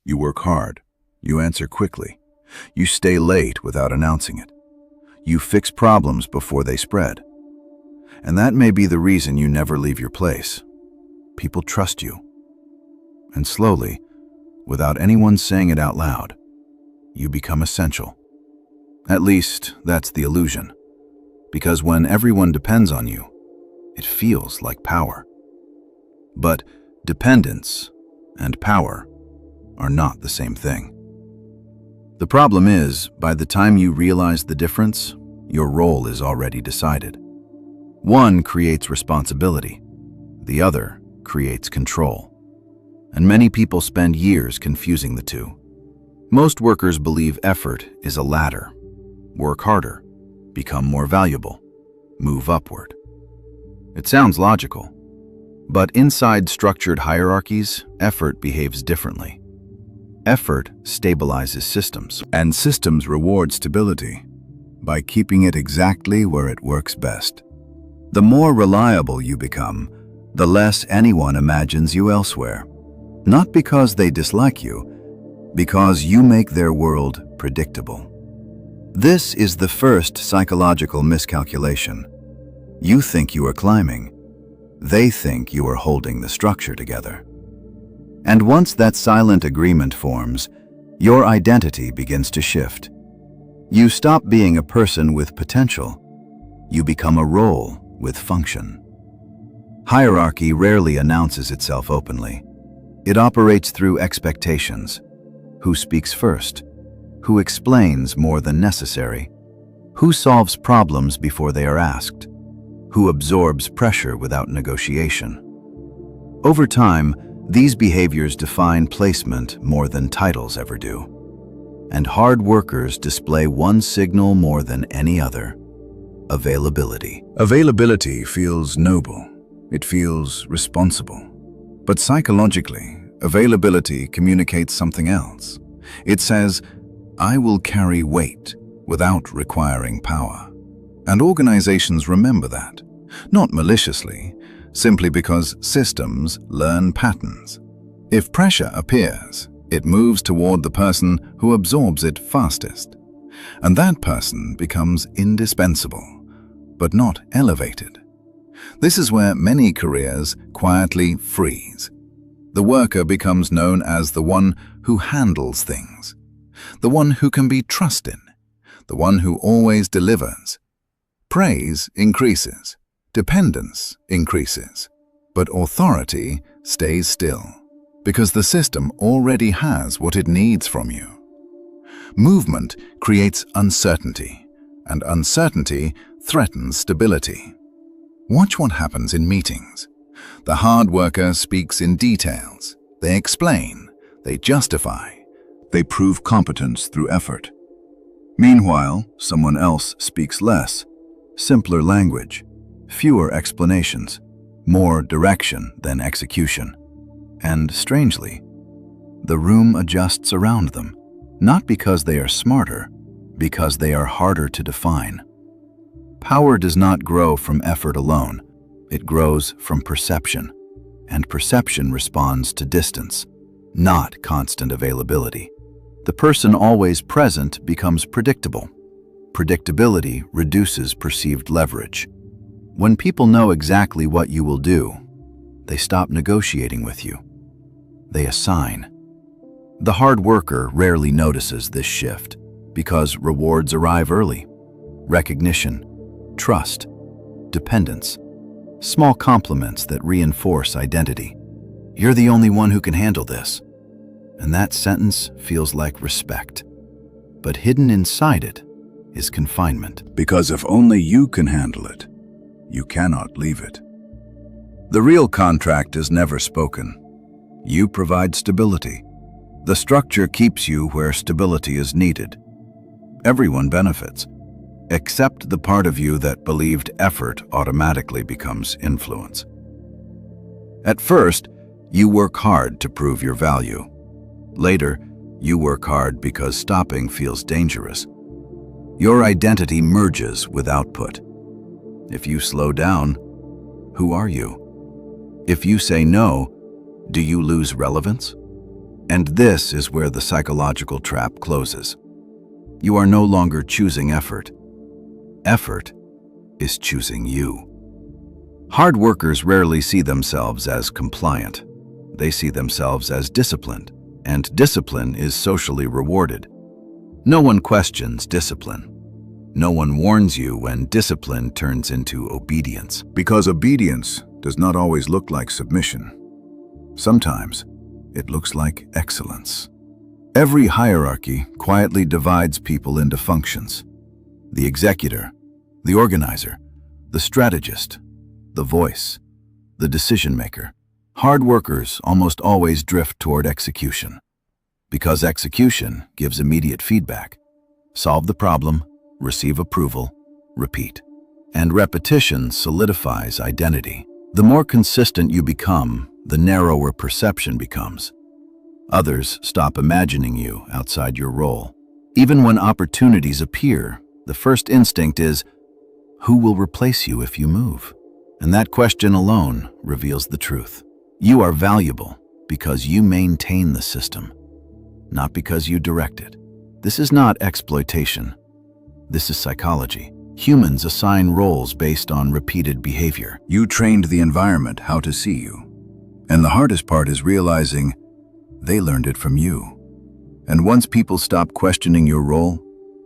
You work hard. You answer quickly. You stay late without announcing it. You fix problems before they spread. And that may be the reason you never leave your place. People trust you. And slowly, without anyone saying it out loud, you become essential. At least, that's the illusion. Because when everyone depends on you, it feels like power. But dependence and power are not the same thing. The problem is, by the time you realize the difference, your role is already decided. One creates responsibility, the other creates control. And many people spend years confusing the two. Most workers believe effort is a ladder. Work harder, become more valuable, move upward. It sounds logical, but inside structured hierarchies, effort behaves differently. Effort stabilizes systems, and systems reward stability by keeping it exactly where it works best. The more reliable you become, the less anyone imagines you elsewhere. Not because they dislike you, because you make their world predictable. This is the first psychological miscalculation. You think you are climbing. They think you are holding the structure together. And once that silent agreement forms, your identity begins to shift. You stop being a person with potential. You become a role with function. Hierarchy rarely announces itself openly. It operates through expectations. Who speaks first? Who explains more than necessary? Who solves problems before they are asked? Who absorbs pressure without negotiation? Over time, these behaviors define placement more than titles ever do. And hard workers display one signal more than any other: availability. Availability feels noble. It feels responsible. But psychologically, availability communicates something else. It says, I will carry weight without requiring power. And organizations remember that, not maliciously, simply because systems learn patterns. If pressure appears, it moves toward the person who absorbs it fastest. And that person becomes indispensable, but not elevated. This is where many careers quietly freeze. The worker becomes known as the one who handles things, the one who can be trusted, the one who always delivers. Praise increases, dependence increases, but authority stays still, because the system already has what it needs from you. Movement creates uncertainty, and uncertainty threatens stability. Watch what happens in meetings. The hard worker speaks in details. They explain, they justify, they prove competence through effort. Meanwhile, someone else speaks less, simpler language, fewer explanations, more direction than execution. And strangely, the room adjusts around them, not because they are smarter, because they are harder to define. Power does not grow from effort alone. It grows from perception, and perception responds to distance, not constant availability. The person always present becomes predictable. Predictability reduces perceived leverage. When people know exactly what you will do, they stop negotiating with you. They assign. The hard worker rarely notices this shift because rewards arrive early. Recognition, trust, dependence, small compliments that reinforce identity. You're the only one who can handle this. And that sentence feels like respect. But hidden inside it is confinement. Because if only you can handle it, you cannot leave it. The real contract is never spoken. You provide stability. The structure keeps you where stability is needed. Everyone benefits, except the part of you that believed effort automatically becomes influence. At first, you work hard to prove your value. Later, you work hard because stopping feels dangerous. Your identity merges with output. If you slow down, who are you? If you say no, do you lose relevance? And this is where the psychological trap closes. You are no longer choosing effort. Effort is choosing you. Hard workers rarely see themselves as compliant. They see themselves as disciplined, and discipline is socially rewarded. No one questions discipline. No one warns you when discipline turns into obedience. Because obedience does not always look like submission. Sometimes it looks like excellence. Every hierarchy quietly divides people into functions. The executor, the organizer, the strategist, the voice, the decision maker. Hard workers almost always drift toward execution, because execution gives immediate feedback. Solve the problem, receive approval, repeat. And repetition solidifies identity. The more consistent you become, the narrower perception becomes. Others stop imagining you outside your role. Even when opportunities appear, the first instinct is, who will replace you if you move? And that question alone reveals the truth. You are valuable because you maintain the system, not because you direct it. This is not exploitation. This is psychology. Humans assign roles based on repeated behavior. You trained the environment how to see you. And the hardest part is realizing they learned it from you. And once people stop questioning your role,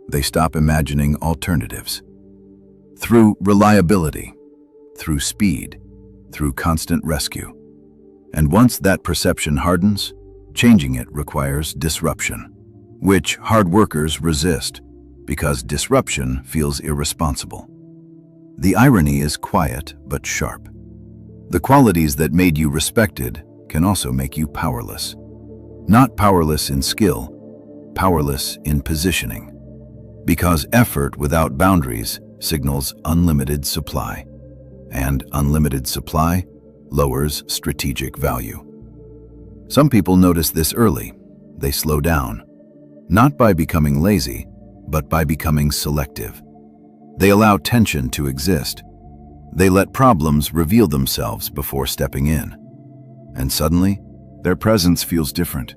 they stop imagining alternatives. Through reliability, through speed, through constant rescue. And once that perception hardens, changing it requires disruption, which hard workers resist because disruption feels irresponsible. The irony is quiet but sharp. The qualities that made you respected can also make you powerless. Not powerless in skill, powerless in positioning. Because effort without boundaries signals unlimited supply, and unlimited supply lowers strategic value. Some people notice this early. They slow down, not by becoming lazy, but by becoming selective. They allow tension to exist. They let problems reveal themselves before stepping in. And suddenly, their presence feels different,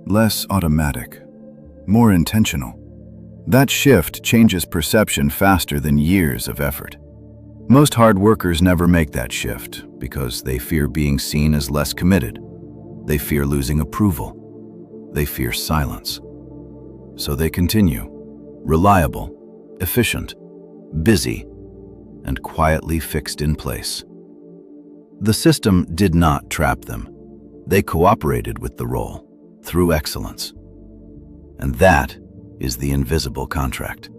less automatic, more intentional. That shift changes perception faster than years of effort. Most hard workers never make that shift because they fear being seen as less committed. They fear losing approval. They fear silence. So they continue, reliable, efficient, busy, and quietly fixed in place. The system did not trap them. They cooperated with the role through excellence. And that is the invisible contract.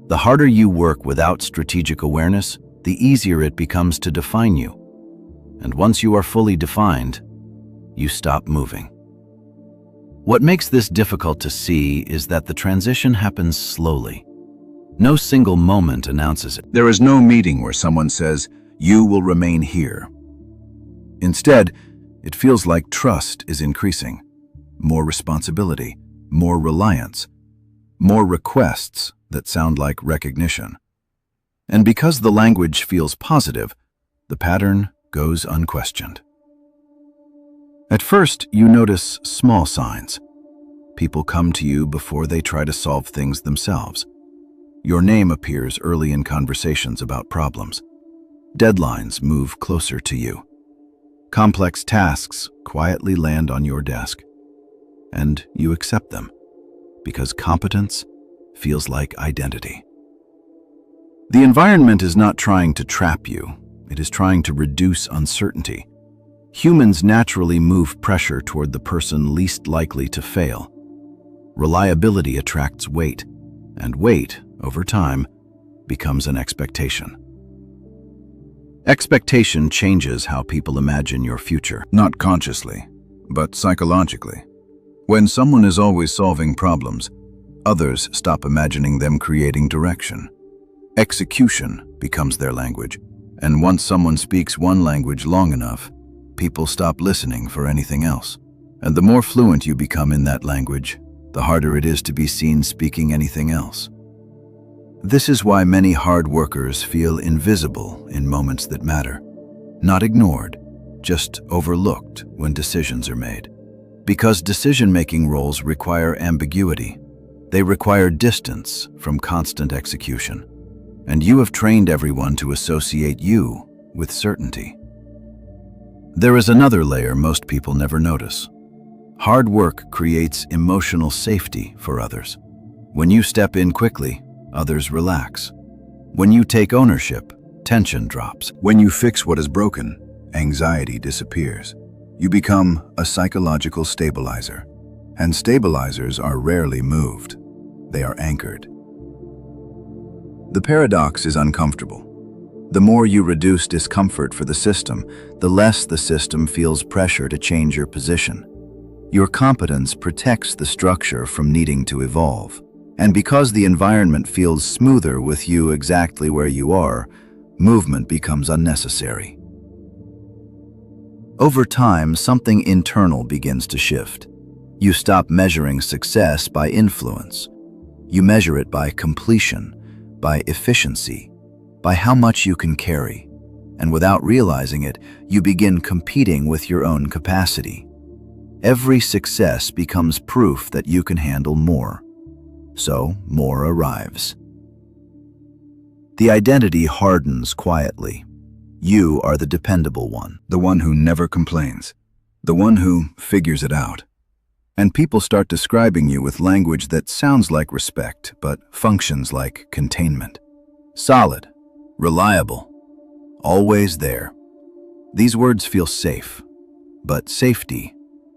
The harder you work without strategic awareness, the easier it becomes to define you. And once you are fully defined, you stop moving. What makes this difficult to see is that the transition happens slowly. No single moment announces it. There is no meeting where someone says, "You will remain here." Instead, it feels like trust is increasing. More responsibility, more reliance, more requests that sound like recognition. And because the language feels positive, the pattern goes unquestioned. At first, you notice small signs. People come to you before they try to solve things themselves. Your name appears early in conversations about problems. Deadlines move closer to you. Complex tasks quietly land on your desk. And you accept them, because competence feels like identity. The environment is not trying to trap you. It is trying to reduce uncertainty. Humans naturally move pressure toward the person least likely to fail. Reliability attracts weight, and weight, over time, becomes an expectation. Expectation changes how people imagine your future. Not consciously, but psychologically. When someone is always solving problems, others stop imagining them creating direction. Execution becomes their language, and once someone speaks one language long enough, people stop listening for anything else. And the more fluent you become in that language, the harder it is to be seen speaking anything else. This is why many hard workers feel invisible in moments that matter. Not ignored, just overlooked when decisions are made. Because decision-making roles require ambiguity. They require distance from constant execution. And you have trained everyone to associate you with certainty. There is another layer most people never notice. Hard work creates emotional safety for others. When you step in quickly, others relax. When you take ownership, tension drops. When you fix what is broken, anxiety disappears. You become a psychological stabilizer. And stabilizers are rarely moved. They are anchored. The paradox is uncomfortable. The more you reduce discomfort for the system, the less the system feels pressure to change your position. Your competence protects the structure from needing to evolve. And because the environment feels smoother with you exactly where you are, movement becomes unnecessary. Over time, something internal begins to shift. You stop measuring success by influence. You measure it by completion, by efficiency, by how much you can carry. And without realizing it, you begin competing with your own capacity. Every success becomes proof that you can handle more. So more arrives. The identity hardens quietly. You are the dependable one. The one who never complains. The one who figures it out. And people start describing you with language that sounds like respect, but functions like containment. Solid, reliable, always there. These words feel safe, but safety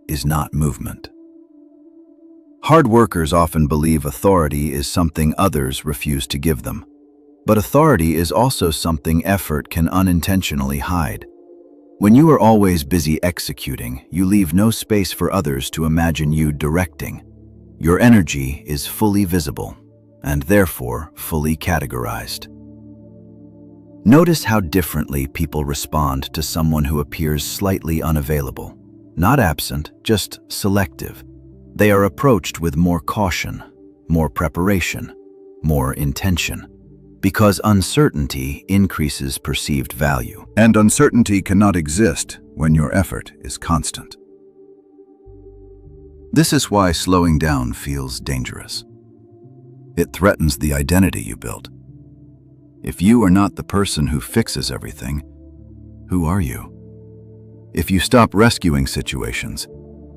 is not movement. Hard workers often believe authority is something others refuse to give them. But authority is also something effort can unintentionally hide. When you are always busy executing, you leave no space for others to imagine you directing. Your energy is fully visible, and therefore fully categorized. Notice how differently people respond to someone who appears slightly unavailable. Not absent, just selective. They are approached with more caution, more preparation, more intention. Because uncertainty increases perceived value. And uncertainty cannot exist when your effort is constant. This is why slowing down feels dangerous. It threatens the identity you built. If you are not the person who fixes everything, who are you? If you stop rescuing situations,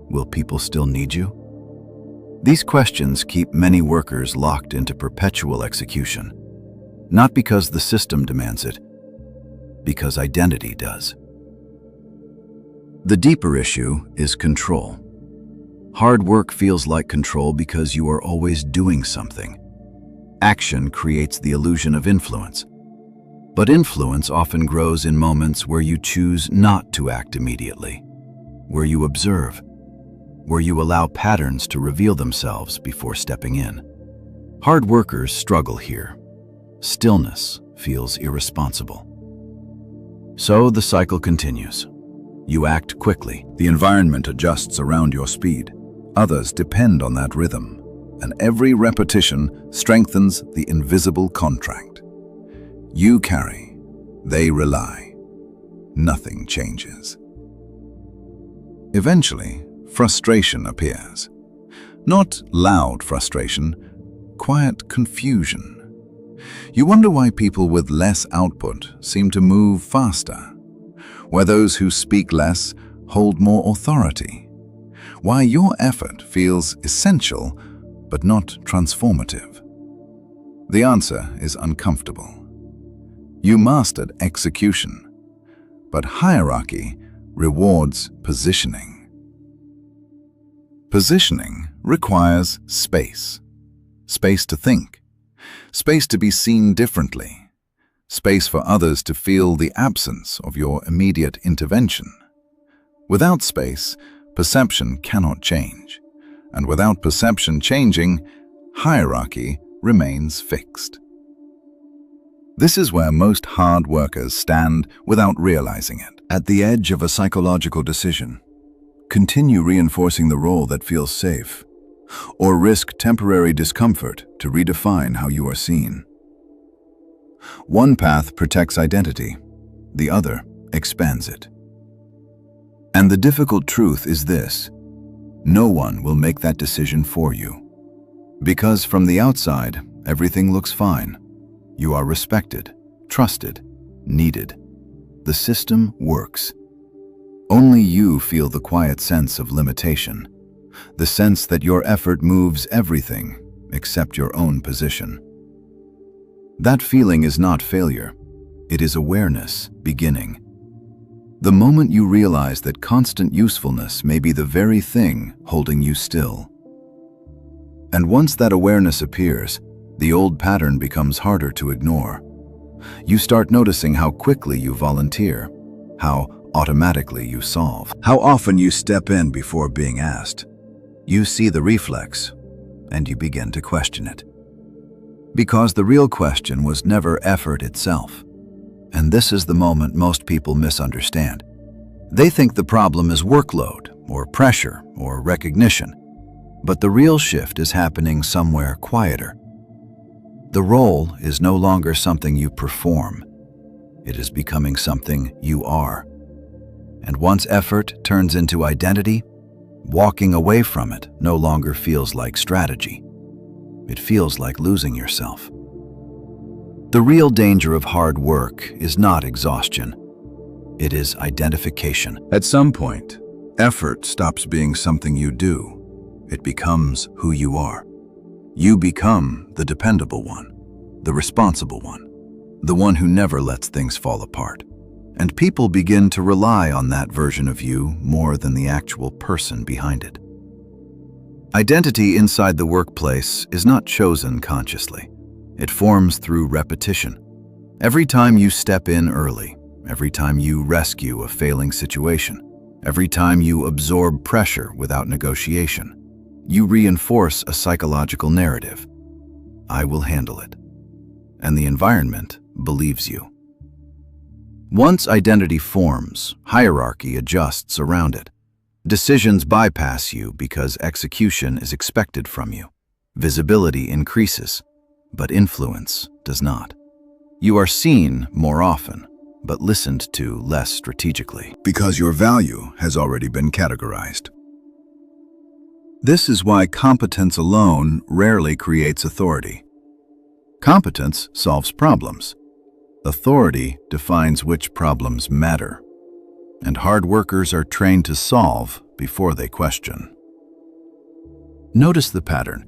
will people still need you? These questions keep many workers locked into perpetual execution. Not because the system demands it, because identity does. The deeper issue is control. Hard work feels like control because you are always doing something. Action creates the illusion of influence. But influence often grows in moments where you choose not to act immediately, where you observe, where you allow patterns to reveal themselves before stepping in. Hard workers struggle here. Stillness feels irresponsible. So the cycle continues. You act quickly. The environment adjusts around your speed. Others depend on that rhythm, and every repetition strengthens the invisible contract. You carry, they rely. Nothing changes. Eventually, frustration appears. Not loud frustration, quiet confusion. You wonder why people with less output seem to move faster, why those who speak less hold more authority, why your effort feels essential but not transformative. The answer is uncomfortable. You mastered execution, but hierarchy rewards positioning. Positioning requires space. Space to think. Space to be seen differently. Space for others to feel the absence of your immediate intervention. Without space, perception cannot change. And without perception changing, hierarchy remains fixed. This is where most hard workers stand without realizing it. At the edge of a psychological decision. Continue reinforcing the role that feels safe, or risk temporary discomfort to redefine how you are seen. One path protects identity, the other expands it. And the difficult truth is this: No one will make that decision for you. Because from the outside, everything looks fine. You are respected, trusted, needed. The system works. Only you feel the quiet sense of limitation, the sense that your effort moves everything except your own position. That feeling is not failure. It is awareness beginning. The moment you realize that constant usefulness may be the very thing holding you still. And once that awareness appears, the old pattern becomes harder to ignore. You start noticing how quickly you volunteer, how automatically you solve, how often you step in before being asked. You see the reflex, and you begin to question it. Because the real question was never effort itself. And this is the moment most people misunderstand. They think the problem is workload, or pressure, or recognition. But the real shift is happening somewhere quieter. The role is no longer something you perform. It is becoming something you are. And once effort turns into identity, walking away from it no longer feels like strategy. It feels like losing yourself. The real danger of hard work is not exhaustion. It is identification. At some point, effort stops being something you do. It becomes who you are. You become the dependable one, the responsible one, the one who never lets things fall apart. And people begin to rely on that version of you more than the actual person behind it. Identity inside the workplace is not chosen consciously. It forms through repetition. Every time you step in early, every time you rescue a failing situation, every time you absorb pressure without negotiation, you reinforce a psychological narrative. I will handle it. And the environment believes you. Once identity forms, hierarchy adjusts around it. Decisions bypass you because execution is expected from you. Visibility increases, but influence does not. You are seen more often, but listened to less strategically. Because your value has already been categorized. This is why competence alone rarely creates authority. Competence solves problems. Authority defines which problems matter. And hard workers are trained to solve before they question. Notice the pattern.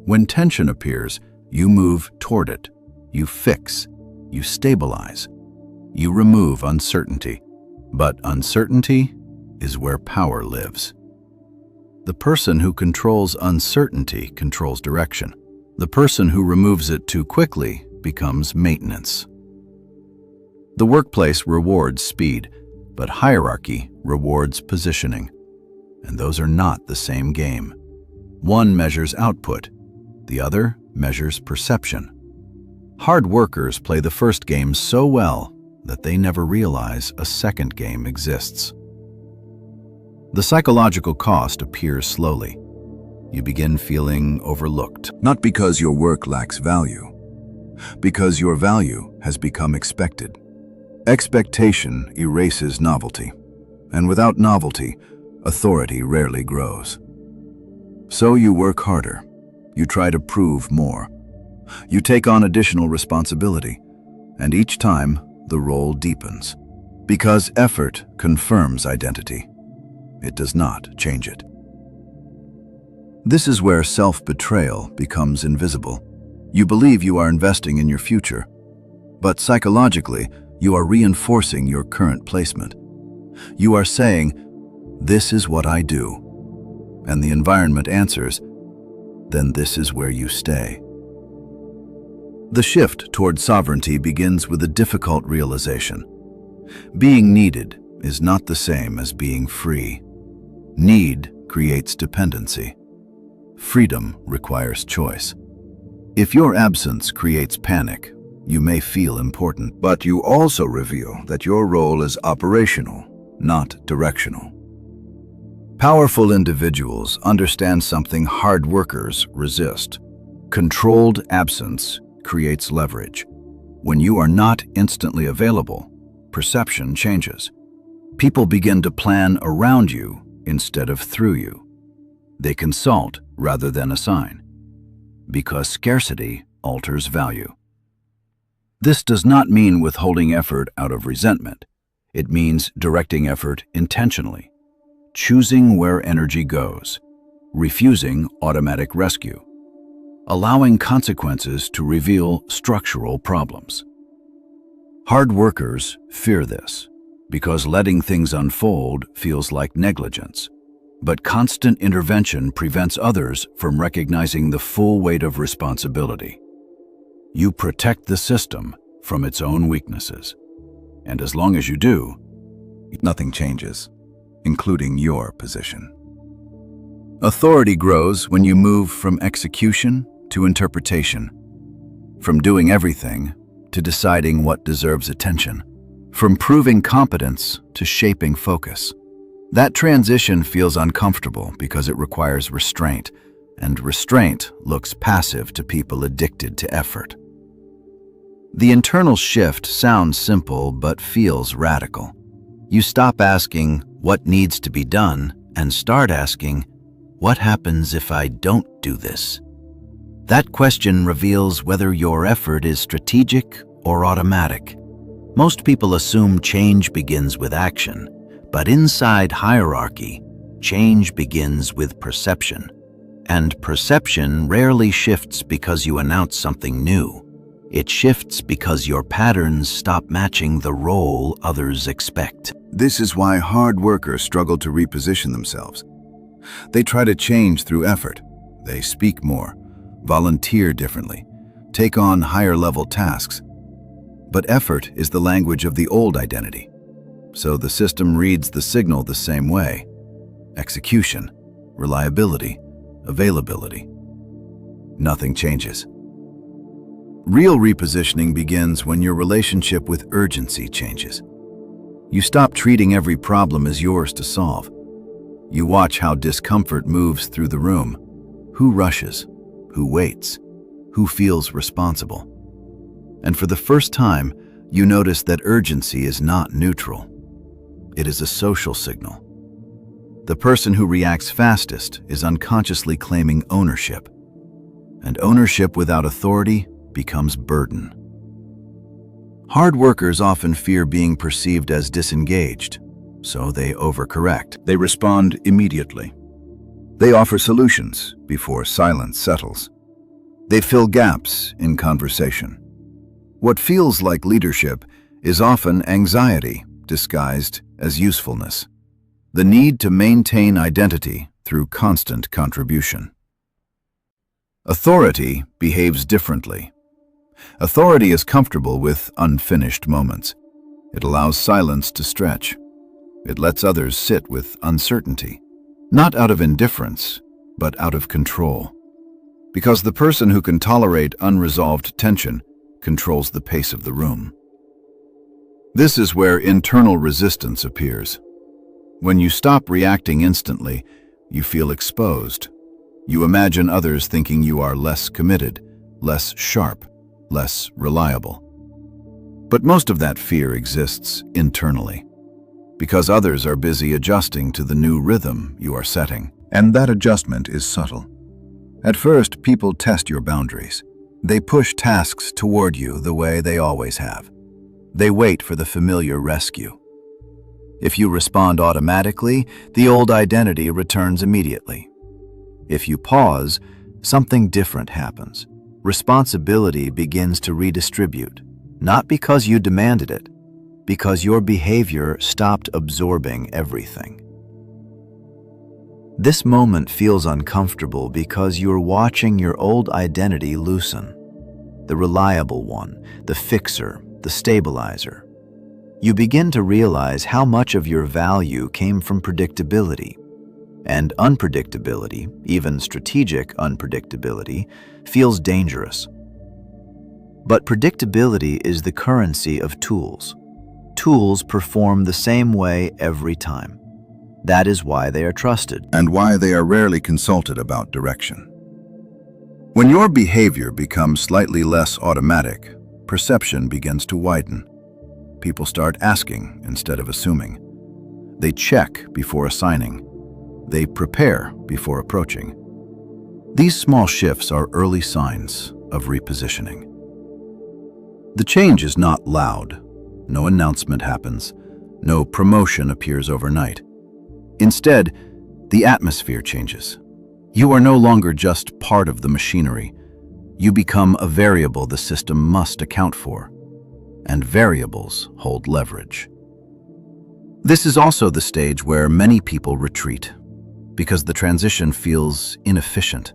When tension appears, you move toward it. You fix. You stabilize. You remove uncertainty. But uncertainty is where power lives. The person who controls uncertainty controls direction. The person who removes it too quickly becomes maintenance. The workplace rewards speed, but hierarchy rewards positioning. And those are not the same game. One measures output, the other measures perception. Hard workers play the first game so well that they never realize a second game exists. The psychological cost appears slowly. You begin feeling overlooked, not because your work lacks value, because your value has become expected. Expectation erases novelty, and without novelty, authority rarely grows. So you work harder. You try to prove more. You take on additional responsibility, and each time the role deepens. Because effort confirms identity. It does not change it. This is where self-betrayal becomes invisible. You believe you are investing in your future, but psychologically, you are reinforcing your current placement. You are saying, "This is what I do." And the environment answers, "Then this is where you stay." The shift toward sovereignty begins with a difficult realization. Being needed is not the same as being free. Need creates dependency. Freedom requires choice. If your absence creates panic, you may feel important, but you also reveal that your role is operational, not directional. Powerful individuals understand something hard workers resist. Controlled absence creates leverage. When you are not instantly available, perception changes. People begin to plan around you instead of through you. They consult rather than assign, because scarcity alters value. This does not mean withholding effort out of resentment. It means directing effort intentionally, choosing where energy goes, refusing automatic rescue, allowing consequences to reveal structural problems. Hard workers fear this because letting things unfold feels like negligence, but constant intervention prevents others from recognizing the full weight of responsibility. You protect the system from its own weaknesses, and as long as you do, Nothing changes, including your position. authority grows when you move from execution to interpretation, from doing everything to deciding what deserves attention, from proving competence to shaping focus. That transition feels uncomfortable because it requires restraint, and restraint looks passive to people addicted to effort. The internal shift sounds simple but feels radical. You stop asking, what needs to be done, and start asking, what happens if I don't do this? That question reveals whether your effort is strategic or automatic. Most people assume change begins with action, but inside hierarchy, change begins with perception. And perception rarely shifts because you announce something new. It shifts because your patterns stop matching the role others expect. This is why hard workers struggle to reposition themselves. They try to change through effort. They speak more, volunteer differently, take on higher-level tasks. But effort is the language of the old identity. So the system reads the signal the same way. Execution, reliability, availability. Nothing changes. Real repositioning begins when your relationship with urgency changes. You stop treating every problem as yours to solve. You watch how discomfort moves through the room. Who rushes? Who waits? Who feels responsible? And for the first time, you notice that urgency is not neutral. It is a social signal. The person who reacts fastest is unconsciously claiming ownership. And ownership without authority becomes burden. Hard workers often fear being perceived as disengaged, so they overcorrect. They respond immediately. They offer solutions before silence settles. They fill gaps in conversation. What feels like leadership is often anxiety disguised as usefulness. The need to maintain identity through constant contribution. Authority behaves differently. Authority is comfortable with unfinished moments. It allows silence to stretch. It lets others sit with uncertainty, not out of indifference, but out of control. Because the person who can tolerate unresolved tension controls the pace of the room. This is where internal resistance appears. When you stop reacting instantly, you feel exposed. You imagine others thinking you are less committed, less sharp, less reliable. But most of that fear exists internally, because others are busy adjusting to the new rhythm you are setting. And that adjustment is subtle. At first, people test your boundaries. They push tasks toward you the way they always have. They wait for the familiar rescue. If you respond automatically, the old identity returns immediately. If you pause, something different happens. Responsibility begins to redistribute, not because you demanded it, because your behavior stopped absorbing everything. This moment feels uncomfortable because you're watching your old identity loosen. The reliable one, the fixer, the stabilizer. You begin to realize how much of your value came from predictability. And unpredictability, even strategic unpredictability, feels dangerous. But predictability is the currency of tools. Tools perform the same way every time. That is why they are trusted. And why they are rarely consulted about direction. When your behavior becomes slightly less automatic, perception begins to widen. People start asking instead of assuming. They check before assigning. They prepare before approaching. These small shifts are early signs of repositioning. The change is not loud. No announcement happens. No promotion appears overnight. Instead, the atmosphere changes. You are no longer just part of the machinery. You become a variable the system must account for. And variables hold leverage. This is also the stage where many people retreat, because the transition feels inefficient.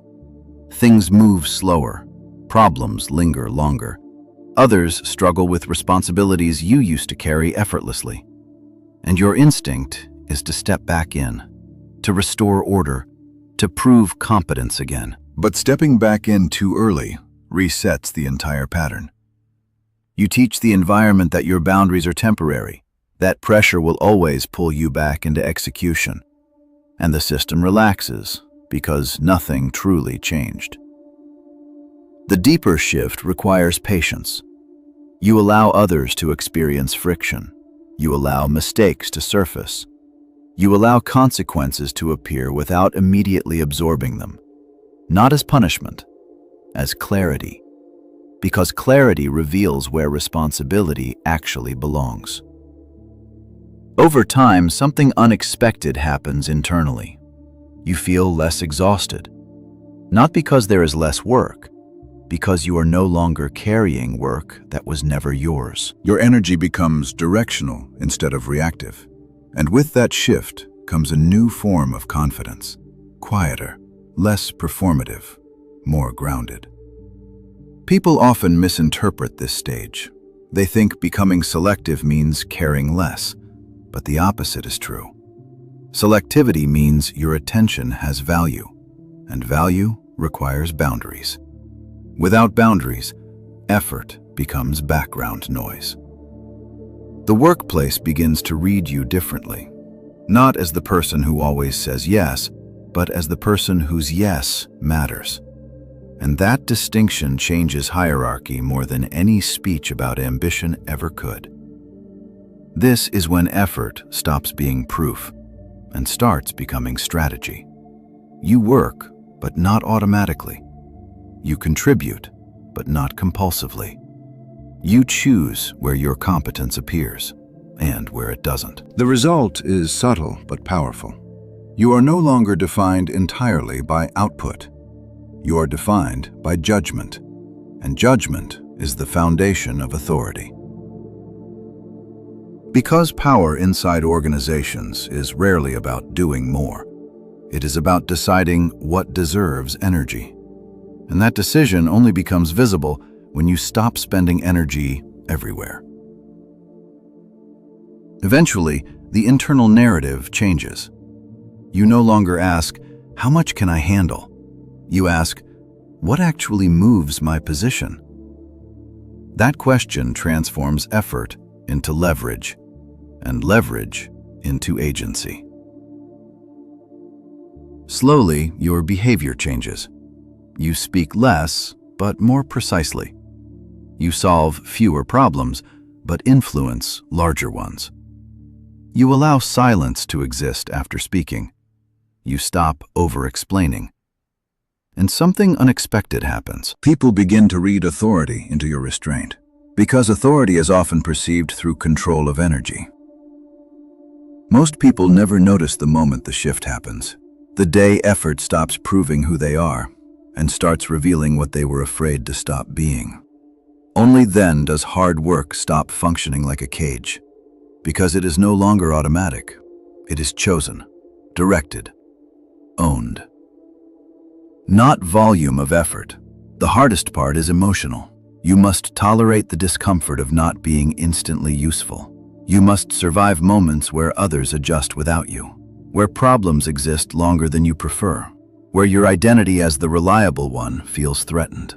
Things move slower. Problems linger longer. Others struggle with responsibilities you used to carry effortlessly. And your instinct is to step back in, to restore order, to prove competence again. But stepping back in too early resets the entire pattern. You teach the environment that your boundaries are temporary, that pressure will always pull you back into execution. And the system relaxes because nothing truly changed. The deeper shift requires patience. You allow others to experience friction. You allow mistakes to surface. You allow consequences to appear without immediately absorbing them. Not as punishment, as clarity. Because clarity reveals where responsibility actually belongs. Over time, something unexpected happens internally. You feel less exhausted. Not because there is less work, because you are no longer carrying work that was never yours. Your energy becomes directional instead of reactive. And with that shift comes a new form of confidence. Quieter, less performative, more grounded. People often misinterpret this stage. They think becoming selective means caring less, but the opposite is true. Selectivity means your attention has value, and value requires boundaries. Without boundaries, effort becomes background noise. The workplace begins to read you differently, not as the person who always says yes, but as the person whose yes matters. And that distinction changes hierarchy more than any speech about ambition ever could. This is when effort stops being proof and starts becoming strategy. You work, but not automatically. You contribute, but not compulsively. You choose where your competence appears and where it doesn't. The result is subtle but powerful. You are no longer defined entirely by output. You are defined by judgment, and judgment is the foundation of authority. Because power inside organizations is rarely about doing more, it is about deciding what deserves energy. And that decision only becomes visible when you stop spending energy everywhere. Eventually, the internal narrative changes. You no longer ask, "How much can I handle?" You ask, "What actually moves my position?" That question transforms effort into leverage, and leverage into agency. Slowly, your behavior changes. You speak less, but more precisely. You solve fewer problems, but influence larger ones. You allow silence to exist after speaking. You stop over-explaining. And something unexpected happens. People begin to read authority into your restraint, because authority is often perceived through control of energy. Most people never notice the moment the shift happens, the day effort stops proving who they are and starts revealing what they were afraid to stop being. Only then does hard work stop functioning like a cage, because it is no longer automatic. It is chosen, directed, owned. Not volume of effort. The hardest part is emotional. You must tolerate the discomfort of not being instantly useful. You must survive moments where others adjust without you, where problems exist longer than you prefer, where your identity as the reliable one feels threatened.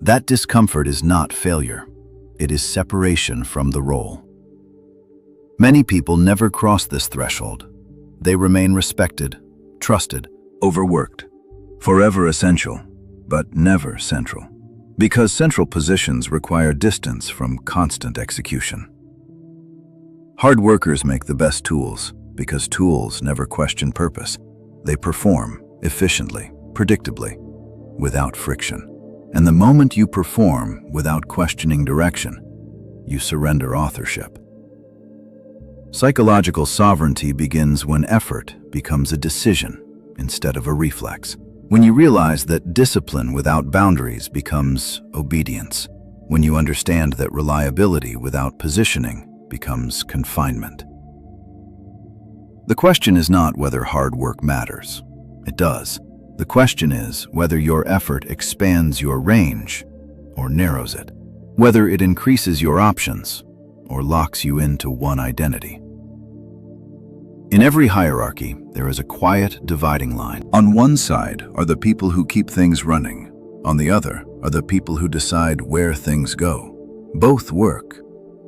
That discomfort is not failure. It is separation from the role. Many people never cross this threshold. They remain respected, trusted, overworked, forever essential, but never central. Because central positions require distance from constant execution. Hard workers make the best tools, because tools never question purpose. They perform efficiently, predictably, without friction. And the moment you perform without questioning direction, you surrender authorship. Psychological sovereignty begins when effort becomes a decision instead of a reflex. When you realize that discipline without boundaries becomes obedience. When you understand that reliability without positioning becomes confinement. The question is not whether hard work matters. It does. The question is whether your effort expands your range or narrows it, whether it increases your options or locks you into one identity. In every hierarchy, there is a quiet dividing line. On one side are the people who keep things running. On the other are the people who decide where things go. Both work,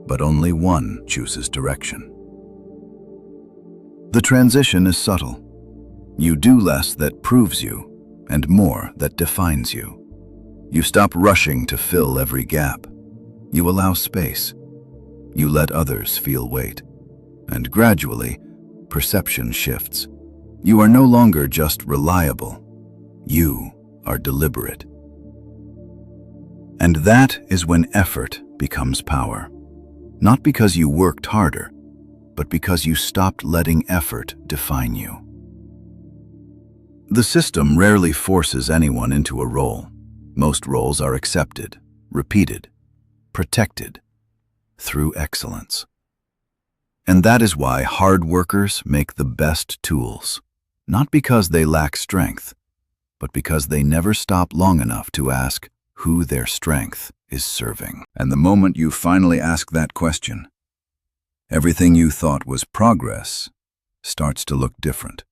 but only one chooses direction. The transition is subtle. You do less that proves you, and more that defines you. You stop rushing to fill every gap. You allow space. You let others feel weight. And gradually, perception shifts. You are no longer just reliable. You are deliberate. And that is when effort becomes power. Not because you worked harder, but because you stopped letting effort define you. The system rarely forces anyone into a role. Most roles are accepted, repeated, protected through excellence. And that is why hard workers make the best tools, not because they lack strength, but because they never stop long enough to ask who their strength is serving. And the moment you finally ask that question, everything you thought was progress starts to look different.